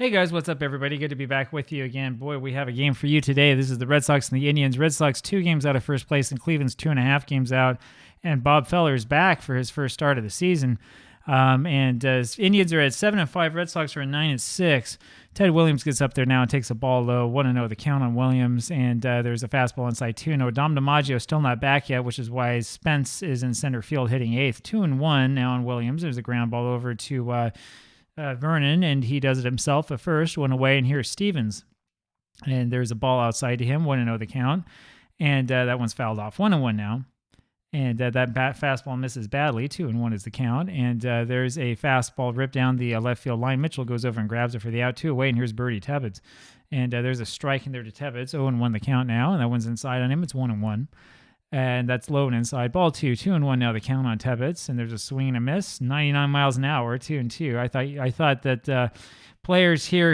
Hey guys, what's up, everybody? Good to be back with you again. Boy, we have a game for you today. This is the Red Sox and the Indians. Red Sox 2 games out of first place, and Cleveland's 2.5 games out. And Bob Feller is back for his first start of the season. Indians are at 7-5. Red Sox are at 9-6. Ted Williams gets up there now and takes a ball low. 1-0 the count on Williams, and there's a fastball inside 2-0. Dom DiMaggio still not back yet, which is why Spence is in center field hitting eighth. 2-1 now on Williams. There's a ground ball over to Vernon, and he does it himself at first. One away, and here's Stevens. And there's a ball outside to him. 1-0 the count. And that one's fouled off. 1-1 now. And that fastball misses badly. 2-1 is the count. And there's a fastball ripped down the left field line. Mitchell goes over and grabs it for the out. 2 away, and here's Birdie Tebbets. And there's a strike in there to Tebbets. 0-1 the count now, and that one's inside on him. It's 1-1. And that's low and inside. Ball 2, 2-1 now the count on Tebbets. And there's a swing and a miss. 99 miles an hour, 2-2. I thought that players here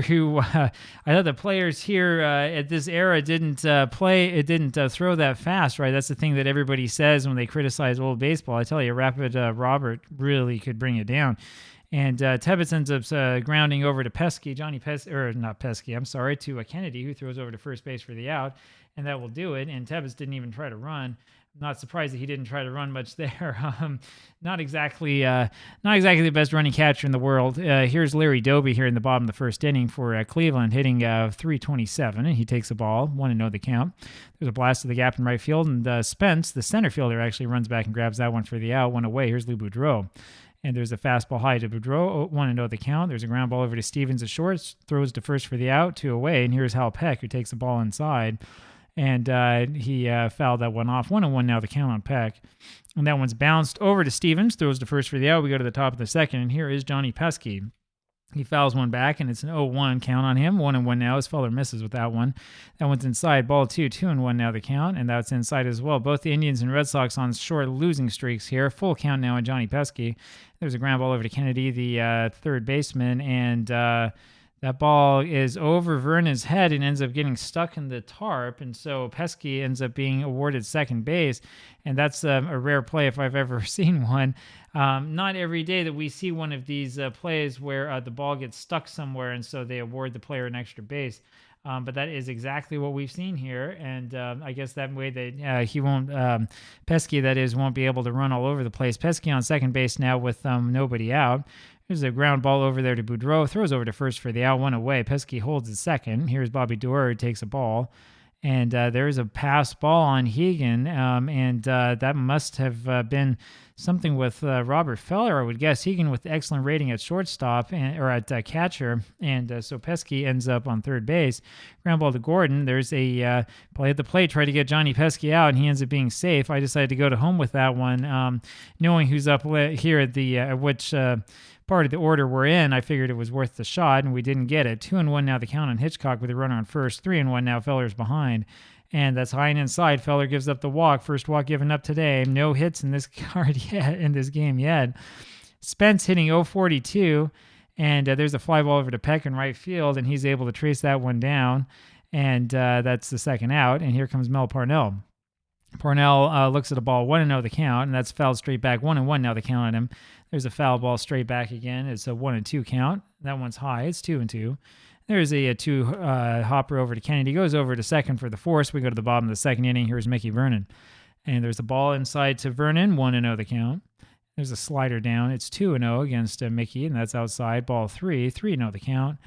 at this era didn't throw that fast, right? That's the thing that everybody says when they criticize old baseball. I tell you, Rapid Robert really could bring it down. And Tebbets ends up grounding over to Pesky, to Kennedy, who throws over to first base for the out, and that will do it. And Tebbets didn't even try to run. I'm not surprised that he didn't try to run much there. Not exactly the best running catcher in the world. Here's Larry Doby here in the bottom of the first inning for Cleveland, hitting .327, and he takes the ball. 1-0 the count. There's a blast to the gap in right field, and Spence, the center fielder, actually runs back and grabs that one for the out. 1 away. Here's Lou Boudreau. And there's a fastball high to Boudreau, 1-0 the count. There's a ground ball over to Stevens at short, throws to first for the out, 2 away. And here's Hal Peck, who takes the ball inside. And he fouled that one off. 1-1 now the count on Peck. And that one's bounced over to Stevens, throws to first for the out. We go to the top of the second, and here is Johnny Pesky. He fouls one back, and it's an 0-1 count on him. 1-1 now. His Feller misses with that one. That one's inside. Ball 2, 2-1 now the count, and that's inside as well. Both the Indians and Red Sox on short losing streaks here. Full count now on Johnny Pesky. There's a ground ball over to Kennedy, the third baseman, and that ball is over Vernon's head and ends up getting stuck in the tarp, and so Pesky ends up being awarded second base, and that's a rare play if I've ever seen one. Not every day that we see one of these plays where the ball gets stuck somewhere, and so they award the player an extra base. But that is exactly what we've seen here, and I guess that way that he won't, Pesky, that is, won't be able to run all over the place. Pesky on second base now with nobody out. There's a ground ball over there to Boudreau, throws over to first for the out, 1 away. Pesky holds it second. Here's Bobby Doerr, who takes a ball. And there's a pass ball on Hegan, and that must have been something with Robert Feller, I would guess. Hegan with excellent rating at shortstop or at catcher, and so Pesky ends up on third base. Ground ball to Gordon. There's a play at the plate, try to get Johnny Pesky out, and he ends up being safe. I decided to go to home with that one, knowing who's up here at the which part of the order we're in. I figured it was worth the shot, and we didn't get it. 2-1 now the count on Hitchcock with a runner on first. 3-1 now. Feller's behind, and that's high and inside. Feller gives up the walk. First walk given up today. No hits in this game yet. Spence hitting .042, and there's a fly ball over to Peck in right field, and he's able to trace that one down, and that's the second out. And here comes Mel Parnell. Parnell looks at a ball, 1-0 the count, and that's fouled straight back. 1-1 now the count on him. There's a foul ball straight back again. It's a 1-2 count. That one's high. It's 2-2. There's a 2 hopper over to Kennedy. Goes over to second for the force. We go to the bottom of the second inning. Here's Mickey Vernon. And there's a ball inside to Vernon, 1-0 the count. There's a slider down. It's 2-0 against Mickey, and that's outside. Ball 3, 3-0 the count.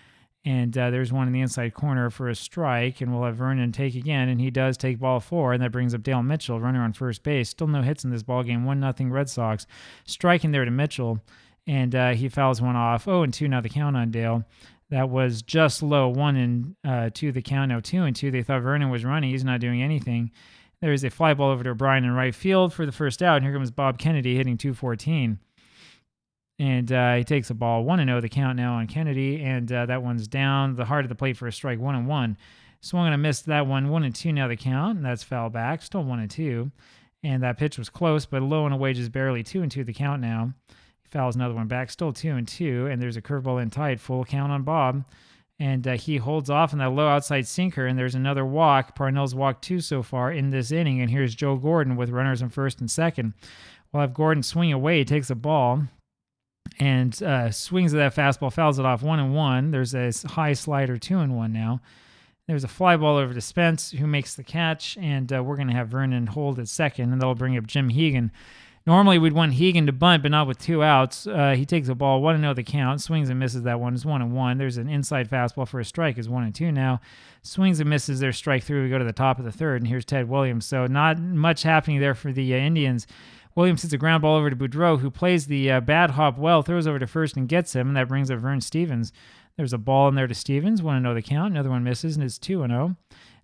And there's one in the inside corner for a strike, and we'll have Vernon take again, and he does take ball 4, and that brings up Dale Mitchell, runner on first base. Still no hits in this ball game. 1-0 Red Sox. Striking there to Mitchell, and he fouls one off. 0-2 now the count on Dale. That was just low. 1-2 the count. Now 2-2. They thought Vernon was running. He's not doing anything. There's a fly ball over to O'Brien in right field for the first out, and here comes Bob Kennedy hitting .214. And he takes a ball. 1-0 the count now on Kennedy, and that one's down the heart of the plate for a strike. 1-1. Swung and a missed that one. 1-2 now the count, and that's foul back. Still 1-2. And that pitch was close, but low and away just barely. 2-2 the count now. He fouls another one back. Still 2-2, and there's a curveball in tight. Full count on Bob. And he holds off on that low outside sinker, and there's another walk. Parnell's walked 2 so far in this inning, and here's Joe Gordon with runners on first and second. We'll have Gordon swing away. He takes a ball. and swings at that fastball, fouls it off 1-1. There's a high slider 2-1 now. There's a fly ball over to Spence, who makes the catch, and we're going to have Vernon hold at second, and that'll bring up Jim Hegan. Normally, we'd want Hegan to bunt, but not with 2 outs. He takes a ball, 1-0 the count, swings and misses that one. It's 1-1. There's an inside fastball for a strike. It's 1-2 now. Swings and misses their strike 3. We go to the top of the third, and here's Ted Williams. So not much happening there for the Indians. Williams hits a ground ball over to Boudreau, who plays the bad hop well, throws over to first and gets him, and that brings up Vern Stevens. There's a ball in there to Stevens, 1-0 the count. Another one misses, and it's 2-0.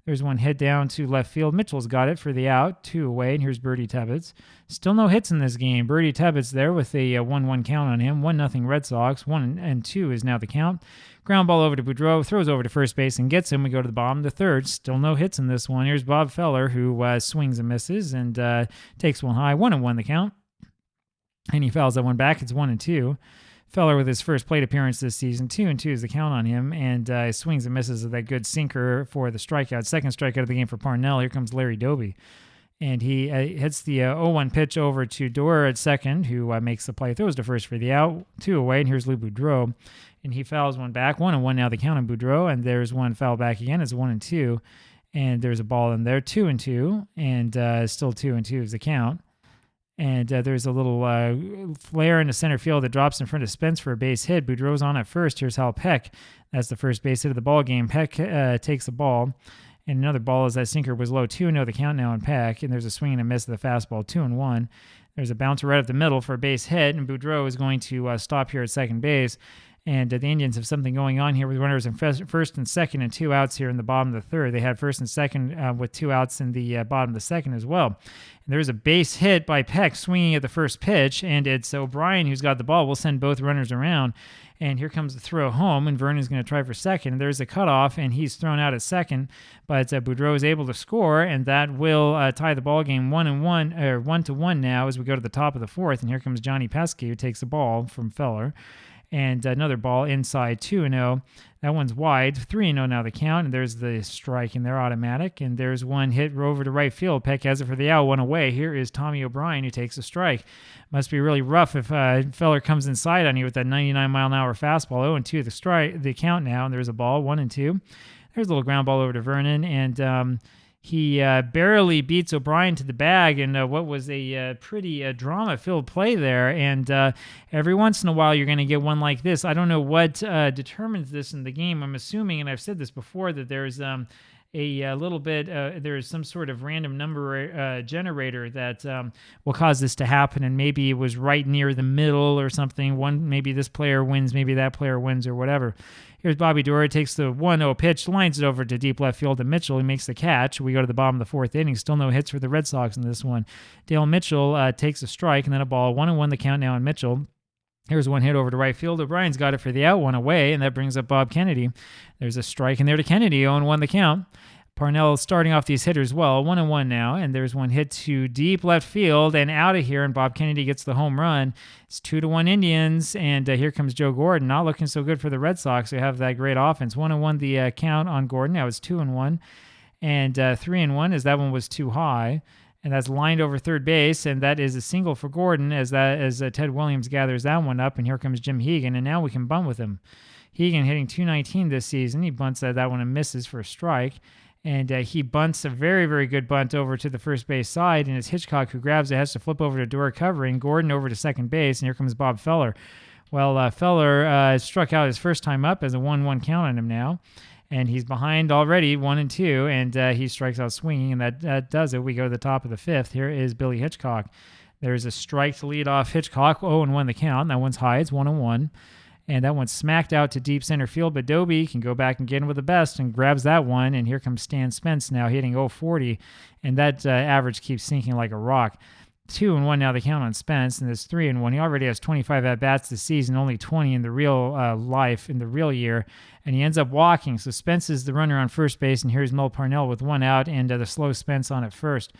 There's one hit down to left field. Mitchell's got it for the out, 2 away, and here's Birdie Tebbets. Still no hits in this game. Birdie Tebbets there with a 1-1 count on him. 1-0 Red Sox. 1-2 is now the count. Ground ball over to Boudreau, throws over to first base and gets him. We go to the bottom of the third. Still no hits in this one. Here's Bob Feller, who swings and misses and takes one high. 1-1 the count. And he fouls that one back. It's 1-2. Feller with his first plate appearance this season. 2-2 is the count on him, and swings and misses with that good sinker for the strikeout. Second strikeout of the game for Parnell. Here comes Larry Doby, and he hits the 0-1 pitch over to Doerr at second, who makes the play. Throws to first for the out. 2 away, and here's Lou Boudreau, and he fouls one back. 1-1 now the count on Boudreau, and there's one foul back again. It's 1-2, and there's a ball in there. 2-2, and still 2-2 is the count. And there's a little flare in the center field that drops in front of Spence for a base hit. Boudreau's on at first. Here's Hal Peck. That's the first base hit of the ball game. Peck takes the ball. And another ball as that sinker was low. 2-0 the count now on Peck. And there's a swing and a miss of the fastball. 2-1. There's a bouncer right up the middle for a base hit. And Boudreau is going to stop here at second base. And the Indians have something going on here with runners in first and second and 2 outs here in the bottom of the third. They had first and second with 2 outs in the bottom of the second as well. And there's a base hit by Peck swinging at the first pitch, and it's O'Brien who's got the ball. We'll send both runners around. And here comes the throw home, and Vernon's going to try for second. And there's a cutoff, and he's thrown out at second. But Boudreau is able to score, and that will tie the ball game 1-1, or 1-1 now as we go to the top of the fourth. And here comes Johnny Pesky, who takes the ball from Feller. And another ball inside, 2-0. That one's wide, 3-0 now the count. And there's the strike in there, automatic. And there's one hit over to right field. Peck has it for the out, 1 away. Here is Tommy O'Brien, who takes a strike. Must be really rough if Feller comes inside on you with that 99-mile-an-hour fastball. 0-2 the count now. And there's a ball, 1-2. There's a little ground ball over to Vernon. And he barely beats O'Brien to the bag in what was a pretty drama-filled play there. And every once in a while, you're going to get one like this. I don't know what determines this in the game. I'm assuming, and I've said this before, that there's a little bit, there's some sort of random number generator that will cause this to happen. And maybe it was right near the middle or something. Maybe this player wins, maybe that player wins or whatever. Here's Bobby Doerr, takes the 1-0 pitch, lines it over to deep left field to Mitchell. He makes the catch. We go to the bottom of the fourth inning. Still no hits for the Red Sox in this one. Dale Mitchell takes a strike and then a ball. 1-1 the count now on Mitchell. Here's one hit over to right field. O'Brien's got it for the out, 1 away, and that brings up Bob Kennedy. There's a strike in there to Kennedy, 0-1 the count. Parnell starting off these hitters well, 1-1 now, and there's one hit to deep left field and out of here, and Bob Kennedy gets the home run. It's 2-1 Indians, and here comes Joe Gordon. Not looking so good for the Red Sox, who have that great offense. 1-1 the count on Gordon. Now it's 2-1, and 3-1 as that one was too high, and that's lined over third base, and that is a single for Gordon as Ted Williams gathers that one up, and here comes Jim Hegan, and now we can bunt with him. Hegan hitting .219 this season. He bunts that one and misses for a strike. And he bunts a very, very good bunt over to the first base side, and it's Hitchcock who grabs it, has to flip over to Doerr covering, Gordon over to second base, and here comes Bob Feller. Well, Feller struck out his first time up as a 1-1 count on him now, and he's behind already 1-2, and he strikes out swinging, and that does it. We go to the top of the fifth. Here is Billy Hitchcock. There's a strike to lead off Hitchcock, 0-1 the count. That one's high. It's 1-1. And that one's smacked out to deep center field, but Doby can go back and get in with the best and grabs that one. And here comes Stan Spence now hitting .040, and that average keeps sinking like a rock. 2-1 now the count on Spence, and it's 3-1. He already has 25 at-bats this season, only 20 in the real life, in the real year, and he ends up walking. So Spence is the runner on first base, and here's Mel Parnell with 1 out, and the slow Spence on at first.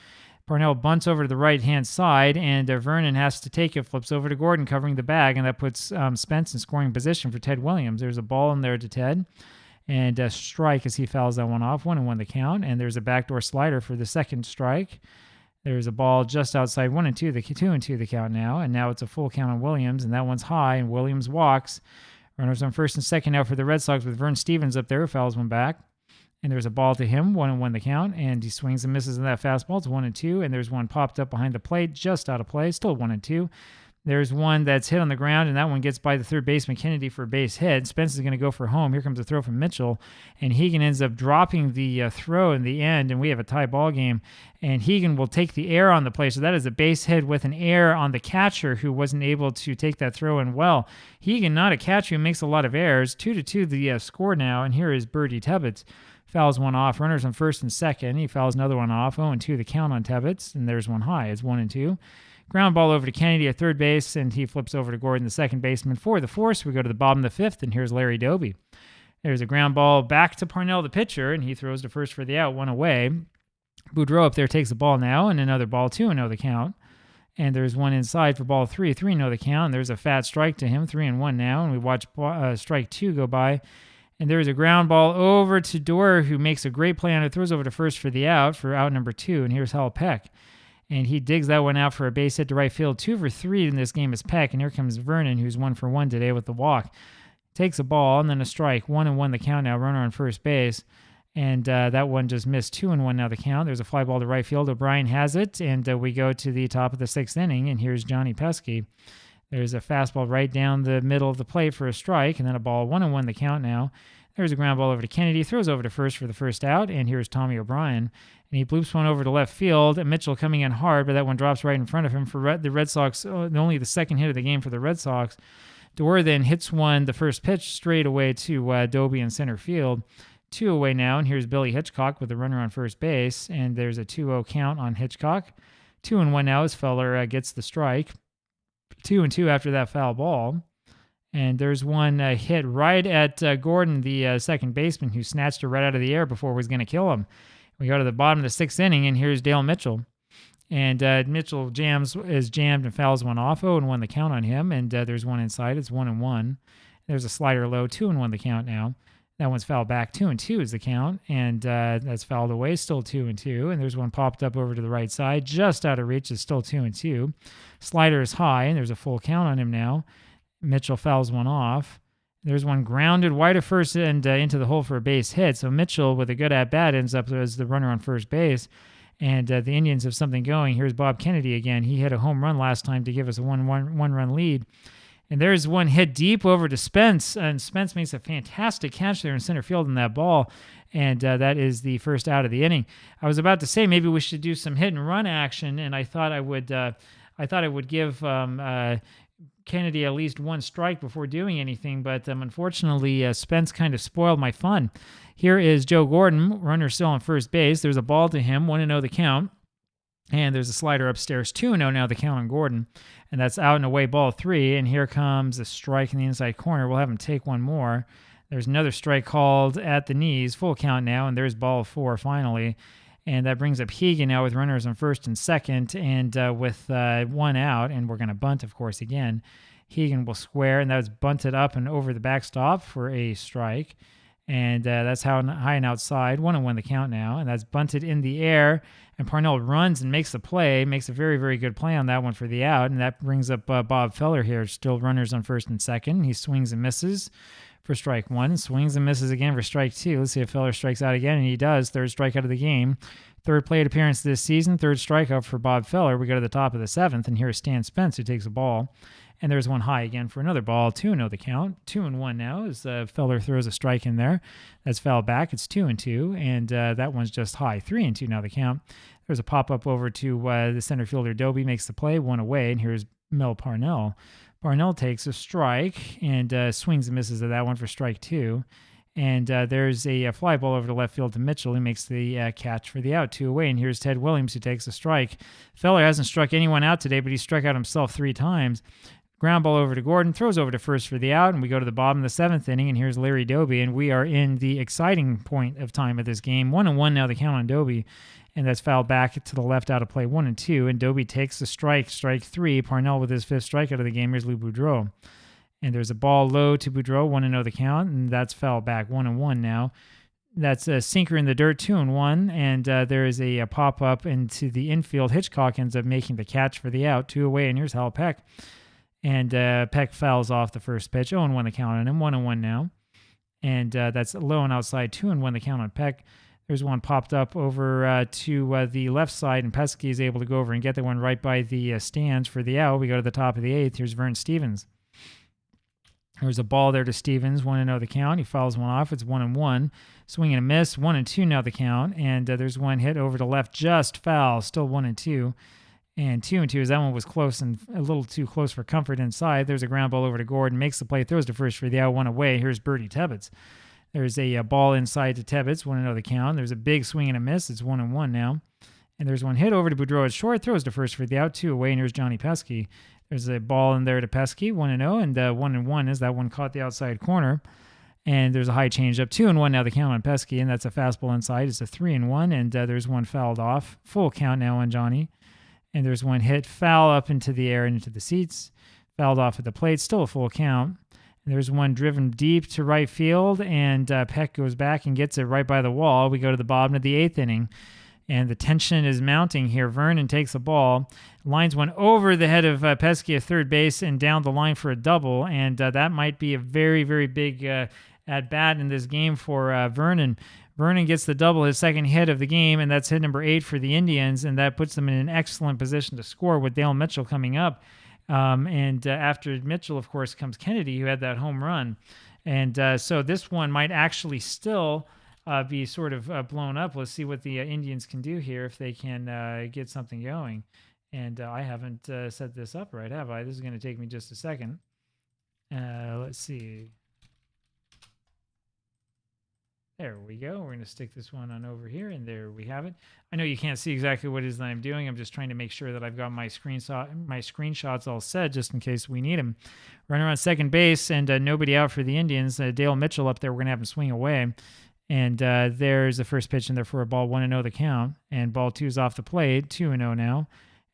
Parnell bunts over to the right-hand side, and Vernon has to take it, flips over to Gordon covering the bag, and that puts Spence in scoring position for Ted Williams. There's a ball in there to Ted, and a strike as he fouls that one off. 1-1 the count, and there's a backdoor slider for the second strike. There's a ball just outside 1-2, the 2-2 the count now, and now it's a full count on Williams, and that one's high, and Williams walks. Runners on first and second now for the Red Sox with Vern Stevens up there, who fouls one back. And there's a ball to him, 1-1 the count, and he swings and misses in that fastball. It's 1-2, and there's one popped up behind the plate, just out of play, still 1-2. There's one that's hit on the ground, and that one gets by the third baseman, Kennedy, for a base hit. Spence is going to go for home. Here comes a throw from Mitchell, and Hegan ends up dropping the throw in the end, and we have a tie ball game. And Hegan will take the air on the play, so that is a base hit with an error on the catcher who wasn't able to take that throw in well. Hegan, not a catcher who makes a lot of errors. 2-2 the score now, and here is Birdie Tebbets. Fouls one off. Runners on first and second. He fouls another one off. 0-2 the count on Tebbets, and there's one high. It's 1-2. Ground ball over to Kennedy at third base, and he flips over to Gordon, the second baseman, for the force. We go to the bottom of the fifth, and here's Larry Doby. There's a ground ball back to Parnell, the pitcher, and he throws to first for the out, one away. Boudreau up there takes the ball now, and another ball, 2-0 the count. And there's one inside for ball 3-0 the count, and there's a fat strike to him, 3-1 now, and we watch strike 2 go by. And there's a ground ball over to Doerr, who makes a great play on it, throws over to first for the out, for out number 2, and here's Hal Peck. And he digs that one out for a base hit to right field. 2 for 3 in this game is Peck, and here comes Vernon, who's 1 for 1 today with the walk. Takes a ball, and then a strike. 1-1 the count now, runner on first base. And that one just missed. 2-1 now the count. There's a fly ball to right field. O'Brien has it, and we go to the top of the 6th inning, and here's Johnny Pesky. There's a fastball right down the middle of the plate for a strike, and then a ball. 1-1 the count now. There's a ground ball over to Kennedy, throws over to first for the first out, and here's Tommy O'Brien. And he bloops one over to left field, and Mitchell coming in hard, but that one drops right in front of him for the Red Sox, only the second hit of the game for the Red Sox. Doerr then hits one, the first pitch, straight away to Doby in center field. 2 away now, and here's Billy Hitchcock with the runner on first base, and there's a 2-0 count on Hitchcock. 2-1 now as Feller gets the strike. 2-2 after that foul ball. And there's one hit right at Gordon, the second baseman, who snatched it right out of the air before it was going to kill him. We go to the bottom of the 6th inning, and here's Dale Mitchell. And Mitchell is jammed and fouls one off. 0-1 the count on him, and there's one inside. It's 1-1. There's a slider low, 2-1 the count now. That one's fouled back. 2-2 is the count, and that's fouled away, still 2-2. And there's one popped up over to the right side, just out of reach, is still 2-2. Slider is high, and there's a full count on him now. Mitchell fouls one off. There's one grounded wide of first and into the hole for a base hit. So Mitchell, with a good at-bat, ends up as the runner on first base. And the Indians have something going. Here's Bob Kennedy again. He hit a home run last time to give us a one-run lead. And there's one hit deep over to Spence. And Spence makes a fantastic catch there in center field in that ball. And that is the first out of the inning. I was about to say maybe we should do some hit and run action, and I thought I would give Kennedy at least one strike before doing anything, but unfortunately Spence kind of spoiled my fun. Here is Joe Gordon, runner still on first base. There's a ball to him, 1-0 the count, and there's a slider upstairs, 2-0 now the count on Gordon, and that's out and away, ball 3, and here comes a strike in the inside corner. We'll have him take one more. There's another strike called at the knees, full count now, and there's ball 4 finally. And that brings up Hegan now with runners on first and second, and with one out, and we're going to bunt, of course, again. Hegan will square, and that was bunted up and over the backstop for a strike. And that's how high and outside, 1-1 the count now, and that's bunted in the air. And Parnell runs and makes the play, makes a very, very good play on that one for the out, and that brings up Bob Feller here, still runners on first and second. He swings and misses for strike 1, swings and misses again for strike 2. Let's see if Feller strikes out again, and he does. Third strikeout of the game. Third plate appearance this season, third strikeout for Bob Feller. We go to the top of the 7th, and here's Stan Spence, who takes a ball. And there's one high again for another ball. 2-0 the count. 2-1 now as Feller throws a strike in there. That's fouled back. It's 2-2, and that one's just high. 3-2 now the count. There's a pop-up over to the center fielder. Doby makes the play, one away, and here's Mel Parnell. Parnell takes a strike and swings and misses at that one for strike 2. And there's a fly ball over to left field to Mitchell, who makes the catch for the out, 2 away. And here's Ted Williams, who takes a strike. Feller hasn't struck anyone out today, but he struck out himself 3 times. Ground ball over to Gordon, throws over to first for the out, and we go to the bottom of the 7th inning, and here's Larry Doby, and we are in the exciting point of time of this game. 1-1 now the count on Doby, and that's fouled back to the left out of play, 1-2, and Doby takes the strike 3. Parnell with his 5th strikeout of the game. Here's Lou Boudreau. And there's a ball low to Boudreau, 1-0 the count, and that's fouled back, 1-1 now. That's a sinker in the dirt, 2-1, and there is a pop-up into the infield. Hitchcock ends up making the catch for the out, 2 away, and here's Hal Peck. And Peck fouls off the first pitch, 0-1 the count on him, 1-1 now. And that's low and outside, 2-1 the count on Peck. There's one popped up over to the left side, and Pesky is able to go over and get the one right by the stands for the out. We go to the top of the 8th. Here's Vern Stevens. There's a ball there to Stevens, 1-0 the count. He fouls one off. It's 1-1. Swing and a miss, 1-2 now the count. And there's one hit over to left, just foul, still 1-2. And 2-2 as that one was close and a little too close for comfort inside. There's a ground ball over to Gordon, makes the play, throws to first for the out, 1 away. Here's Bertie Tebbets. There's a ball inside to Tebbets, 1-0 the count. There's a big swing and a miss. It's 1-1 now. And there's one hit over to Boudreau at short, throws to first for the out, 2 away. And here's Johnny Pesky. There's a ball in there to Pesky, 1-0, and 1-1 is that one caught the outside corner. And there's a high changeup, 2-1 now the count on Pesky, and that's a fastball inside. It's a 3-1, and there's one fouled off. Full count now on Johnny. And there's one hit foul up into the air and into the seats. Fouled off at the plate, still a full count. And there's one driven deep to right field, and Peck goes back and gets it right by the wall. We go to the bottom of the 8th inning. And the tension is mounting here. Vernon takes the ball, lines one over the head of Pesky at third base and down the line for a double. And that might be a very, very big at-bat in this game for Vernon. Vernon gets the double, his second hit of the game, and that's hit number 8 for the Indians, and that puts them in an excellent position to score with Dale Mitchell coming up. And after Mitchell, of course, comes Kennedy, who had that home run. And so this one might actually still be sort of blown up. Let's see what the Indians can do here if they can get something going. And I haven't set this up right, have I? This is going to take me just a second. Let's see. There we go. We're going to stick this one on over here, and there we have it. I know you can't see exactly what it is that I'm doing. I'm just trying to make sure that I've got my screenshots all set just in case we need them. Runner on second base, and nobody out for the Indians. Dale Mitchell up there, we're going to have him swing away. And there's the first pitch in there for a ball, 1-0 the count. And ball 2 is off the plate, 2-0 now.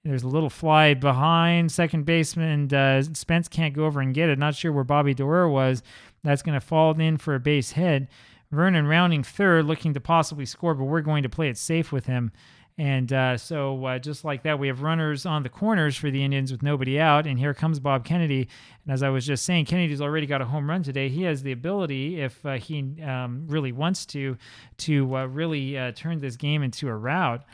And there's a little fly behind second baseman, and Spence can't go over and get it. Not sure where Bobby Doerr was. That's going to fall in for a base hit. Vernon rounding third, looking to possibly score, but we're going to play it safe with him. And so just like that, we have runners on the corners for the Indians with nobody out. And here comes Bob Kennedy. And as I was just saying, Kennedy's already got a home run today. He has the ability, if he really wants to really turn this game into a rout.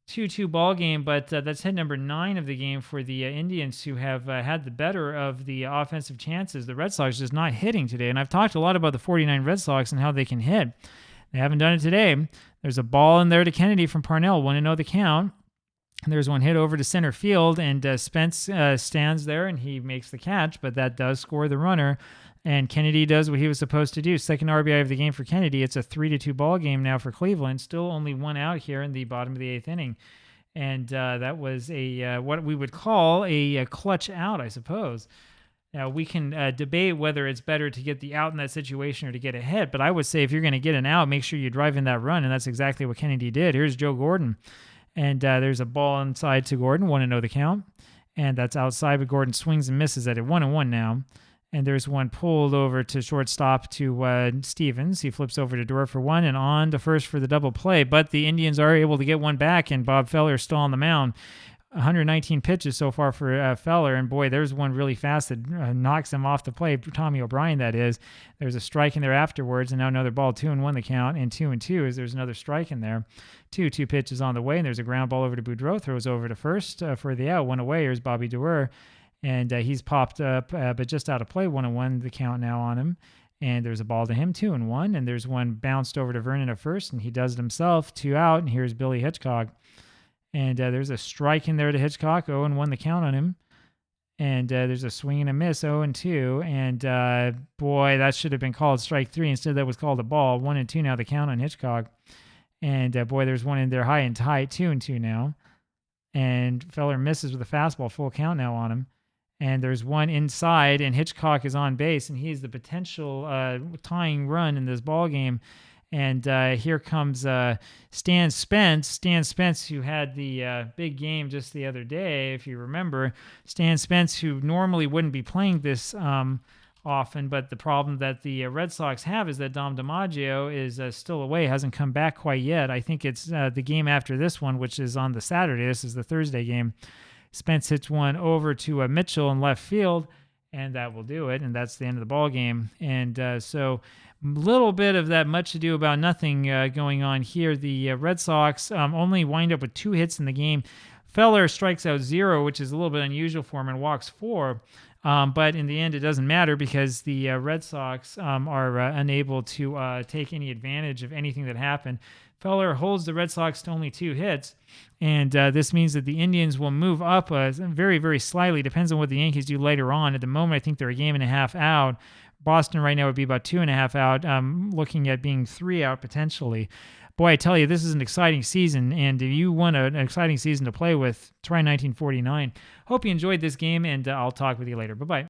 2-2 ball game, but that's hit number 9 of the game for the Indians, who have had the better of the offensive chances. The Red Sox just not hitting today. And I've talked a lot about the 49 Red Sox and how they can hit. They haven't done it today. There's a ball in there to Kennedy from Parnell, 1-0 the count. And there's one hit over to center field, and Spence stands there, and he makes the catch, but that does score the runner. And Kennedy does what he was supposed to do. Second RBI of the game for Kennedy. It's a 3-2 ball game now for Cleveland. Still only one out here in the bottom of the 8th inning. And that was a what we would call a clutch out, I suppose. Now, we can debate whether it's better to get the out in that situation or to get a hit, but I would say if you're going to get an out, make sure you drive in that run, and that's exactly what Kennedy did. Here's Joe Gordon, and there's a ball inside to Gordon, 1-0 the count, and that's outside, but Gordon swings and misses at it, 1-1 now. And there's one pulled over to shortstop to Stevens. He flips over to Doerr for one and on to first for the double play. But the Indians are able to get one back, and Bob Feller is still on the mound. 119 pitches so far for Feller, and boy, there's one really fast that knocks him off the play. Tommy O'Brien, that is. There's a strike in there afterwards, and now another ball, 2-1 the count, and 2-2 is there's another strike in there. 2-2 pitches on the way, and there's a ground ball over to Boudreau, throws over to first for the out. One away, here's Bobby Doerr. And he's popped up, but just out of play, 1-1 the count now on him. And there's a ball to him, 2-1. And there's one bounced over to Vernon at first, and he does it himself, 2 out. And here's Billy Hitchcock. And there's a strike in there to Hitchcock, 0-1 the count on him. And there's a swing and a miss, 0-2. And boy, that should have been called strike 3. Instead, that was called a ball. 1-2 now the count on Hitchcock. And boy, there's one in there high and tight, 2-2 now. And Feller misses with a fastball, full count now on him. And there's one inside, and Hitchcock is on base, and he's the potential tying run in this ball game. And here comes Stan Spence. Stan Spence, who had the big game just the other day, if you remember. Stan Spence, who normally wouldn't be playing this often. But the problem that the Red Sox have is that Dom DiMaggio is still away, hasn't come back quite yet. I think it's the game after this one, which is on the Saturday. This is the Thursday game. Spence hits one over to Mitchell in left field, and that will do it. And that's the end of the ball game. And so a little bit of that much ado about nothing going on here. The Red Sox only wind up with 2 hits in the game. Feller strikes out 0, which is a little bit unusual for him, and walks 4. But in the end, it doesn't matter because the Red Sox are unable to take any advantage of anything that happened. Feller holds the Red Sox to only 2 hits, and this means that the Indians will move up very, very slightly. Depends on what the Yankees do later on. At the moment, I think they're a game and a half out. Boston right now would be about 2.5 out, looking at being 3 out potentially. Boy, I tell you, this is an exciting season, and if you want an exciting season to play with, try 1949. Hope you enjoyed this game, and I'll talk with you later. Bye-bye.